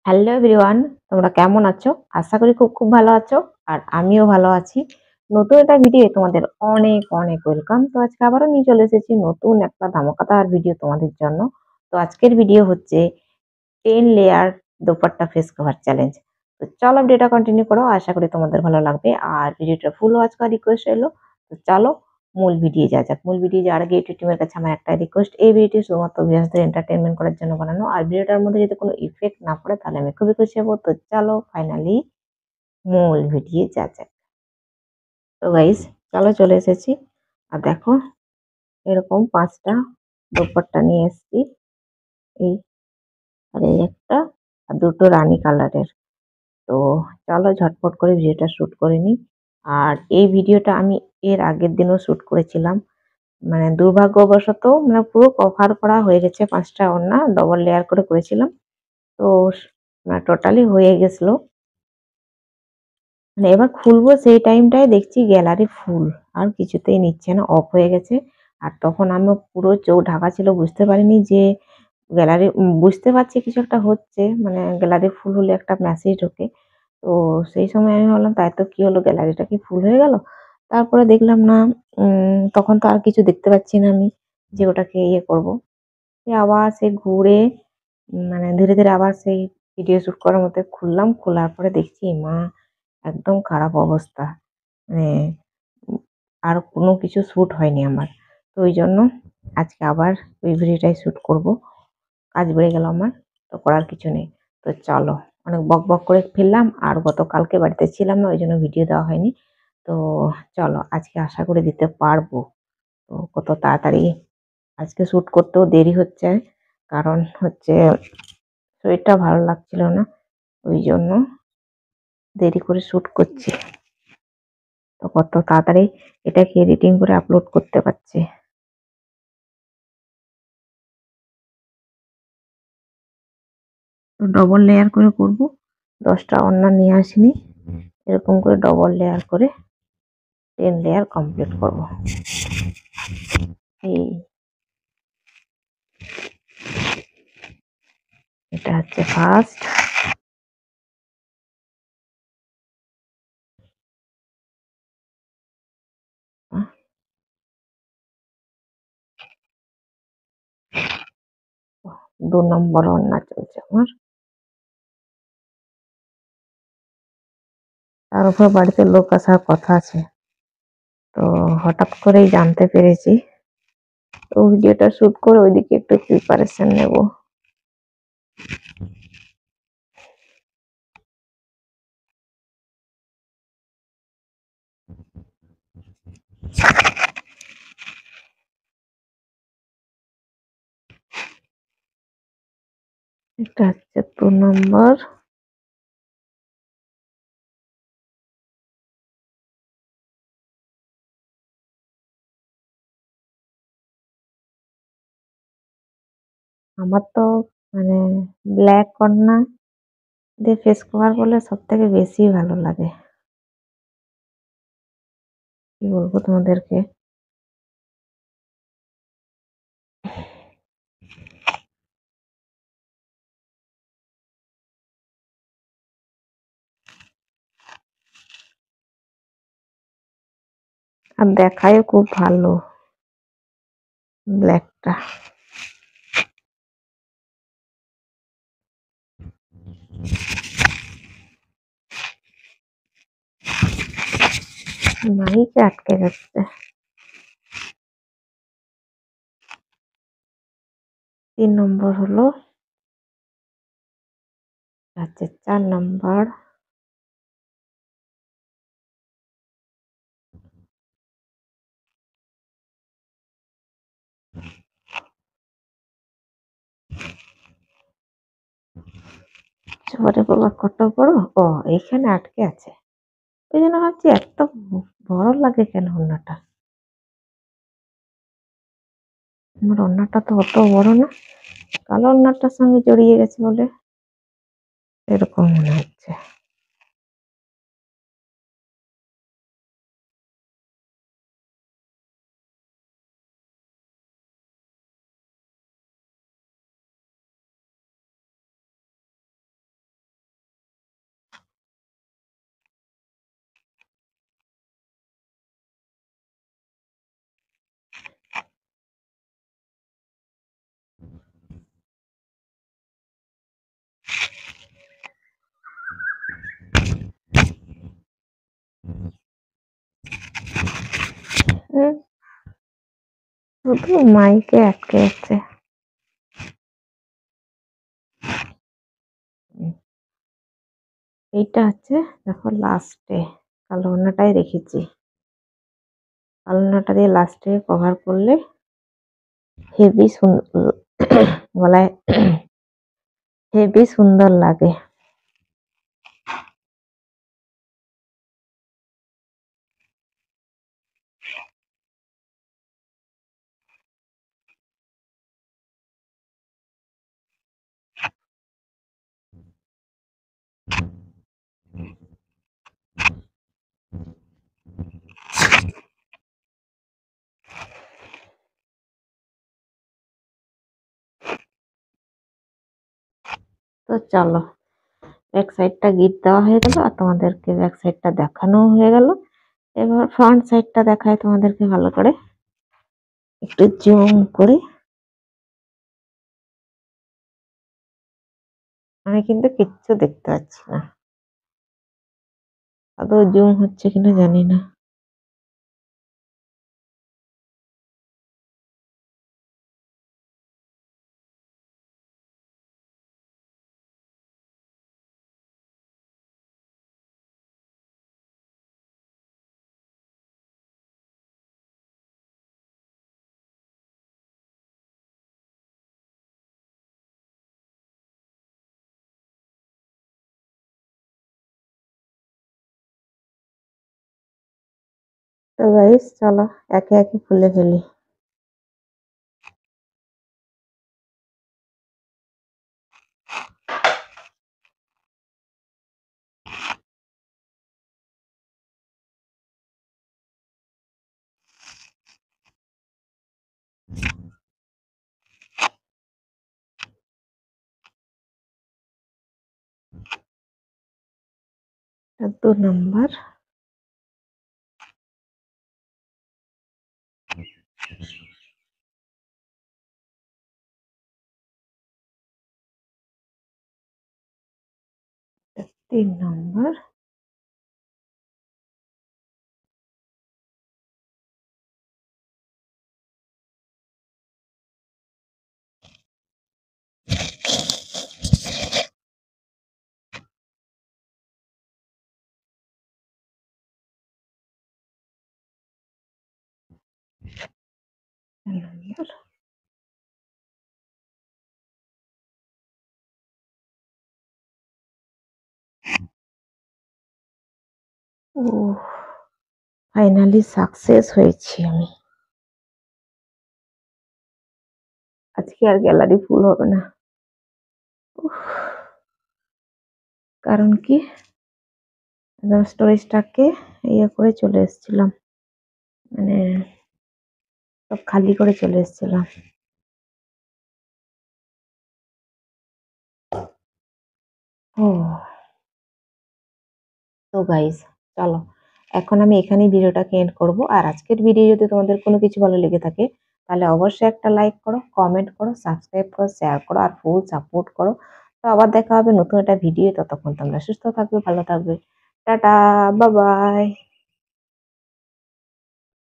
Hello everyone, তোমরা কেমন আছো? আশা করি খুব খুব ভালো আছো। আর আমিও ভালো আছি। নতুন একটা ভিডিও তোমাদের অনেক অনেক ওয়েলকাম। তো আজকে আবারও নিয়ে চলে এসেছি নতুন একটা ধামাকাদার ভিডিও তোমাদের জন্য। তো আজকের ভিডিও হচ্ছে 10 layer dupatta face cover challenge. তো চলো ভিডিওটা কন্টিনিউ করো, আশা করি তোমাদের ভালো লাগবে। আর ভিডিওটা ফুল ওয়াচ করার রিকোয়েস্ট রইলো। তো চলো মূল ভিডিও যাওয়া যাক। মূল ভিডিও যাওয়ার আগে ইউটিউব টিমের কাছে আমার একটাই রিকোয়েস্ট, এই ভিডিওটি শুধুমাত্র ভিউয়ার্সদের এন্টারটেইনমেন্ট করার জন্য বানানো। আর ভিডিওটার মধ্যে যদি কোনো ইফেক্ট না পড়ে তাহলে আমি খুবই খুশি হবো। তো চলো ফাইনালি মূল ভিডিও যাওয়া যাক। তো গাইস চলো চলে এসেছি। আর দেখো এরকম ৫টা দোপাট্টা নিয়ে এসেছি। এই আর এই একটা আর দুটো রানী কালারের। তো চলো ঝটপট করে ভিডিওটা শুট করে নিই। আর এই ভিডিওটা আমি এর আগের দিনও শুট করেছিলাম। মানে দুর্ভাগ্যবশত মানে পুরো কভার করা হয়ে গেছে, ৫টা ওড়না ডবল লেয়ার করে করেছিলাম। তো টোটালি হয়ে গেছিল। মানে এবার খুলবো সেই টাইমটায় দেখছি গ্যালারি ফুল, আর কিছুতেই নিচ্ছে না, অফ হয়ে গেছে। আর তখন আমি পুরো চোখ ঢাকা ছিল, বুঝতে পারিনি যে গ্যালারি, বুঝতে পারছি কিছু একটা হচ্ছে, মানে গ্যালারি ফুল হলে একটা মেসেজ ঢোকে। তো সেই সময় আমি ভাবলাম তাই তো, কি হলো, গ্যালারিটা কি ফুল হয়ে গেল? তারপরে দেখলাম না, তখন তো আর কিছু দেখতে পাচ্ছি না আমি যে ওটাকে ইয়ে করব। আবার সে ঘুরে মানে ধীরে ধীরে আবার সেই ভিডিও শুট করার মতো খুললাম। খোলার পরে দেখছি মা একদম খারাপ অবস্থা। মানে উম আর কোনো কিছু শুট হয়নি আমার। তো ওই জন্য আজকে আবার ওই ভিডিওটাই শুট করব। কাজ বেড়ে গেল আমার। তো করার কিছু নেই। তো চলো, অনেক বকবক করে ফেললাম। আর গতকালকে বাড়িতে ছিলাম না, ওই জন্য ভিডিও দেওয়া হয়নি। তো চলো আজকে আশা করে দিতে পারবো। তো কত তাড়াতাড়ি আজকে শুট করতেও দেরি হচ্ছে। কারণ হচ্ছে শরীরটা ভালো লাগছিল না, ওই জন্য দেরি করে শুট করছি। তো কত তাড়াতাড়ি এটাকে এডিটিং করে আপলোড করতে পারছি। তো ডবল লেয়ার করে করব। 10টা ওড়না নিয়ে আসিনি, এরকম করে ডবল লেয়ার করে 10 লেয়ার কমপ্লিট করব। এই এটা হচ্ছে ফার্স্ট। 2 নম্বর ওড়না চলছে আমার। তার উপর বাড়িতে লোক আসার কথা আছে, তো হঠাৎ করেই জানতে পেরেছি। তো ভিডিওটা শুট করে ওইদিকে একটু প্রিপারেশন নেব। এটা হচ্ছে 2 নম্বর। আমার তো মানে ব্ল্যাক ওড়না দিয়ে ফেস কভার করলে সব থেকে বেশি ভালো লাগে। কি বলবো তোমাদেরকে। আর দেখায়ও খুব ভালো ব্ল্যাকটা। মাইকে আটকে যাচ্ছে। 3 নম্বর হলো, আচ্ছা 4 নম্বর। ওরে বাবা কত বড়! ও এইখানে আটকে আছে। ওই জন্য ভাবছি এত বড় লাগে কেন ওড়নাটা। আমার ওড়নাটা তো অত বড় না, কালো ওড়নাটার সঙ্গে জড়িয়ে গেছে বলে এরকম মনে হচ্ছে। হুম, শুধু মাইকে আটকে আছে। এইটা আছে দেখো লাস্টে কালো ওড়নাটাই রেখেছি। কালো ওড়নাটা দিয়ে লাস্টে কভার করলে হেভি সুন্দর গলায় হেভি সুন্দর লাগে। তো চলো, ব্যাক সাইডটা গিট দেওয়া হয়ে গেল আর তোমাদেরকে ব্যাক সাইডটা দেখানো হয়ে গেল। এবার ফ্রন্ট সাইডটা দেখায় তোমাদেরকে ভালো করে, একটু জুম করে। আমি কিন্তু কিচ্ছু দেখতে পাচ্ছি না, আদৌ জুম হচ্ছে কিনা জানি না। তো গাইস চলো একে একে খুলে ফেলি। এটা 2 নম্বর। এটা 3 নম্বর। নম্বর। ও, ফাইনালি সাকসেস হয়েছি আমি। আজকে আর গ্যালারি ফুল হবে না। উফ, কারণ কি একদম স্টোরেজটাকে ইয়ে করে চলে এসেছিলাম, মানে সব খালি করে চলে এসেছিলাম। ও, তো গাইস চলো এখন আমি এখানেই ভিডিওটাকে এন্ড করব। আর আজকের ভিডিও যদি তোমাদের কোনো কিছু ভালো লেগে থাকে তাহলে অবশ্যই একটা লাইক করো, কমেন্ট করো, সাবস্ক্রাইব করো, শেয়ার করো আর ফুল সাপোর্ট করো। তো আবার দেখা হবে নতুন একটা ভিডিও। ততক্ষণ তোমরা সুস্থ থাকবে, ভালো থাকবে। Tata, bye bye.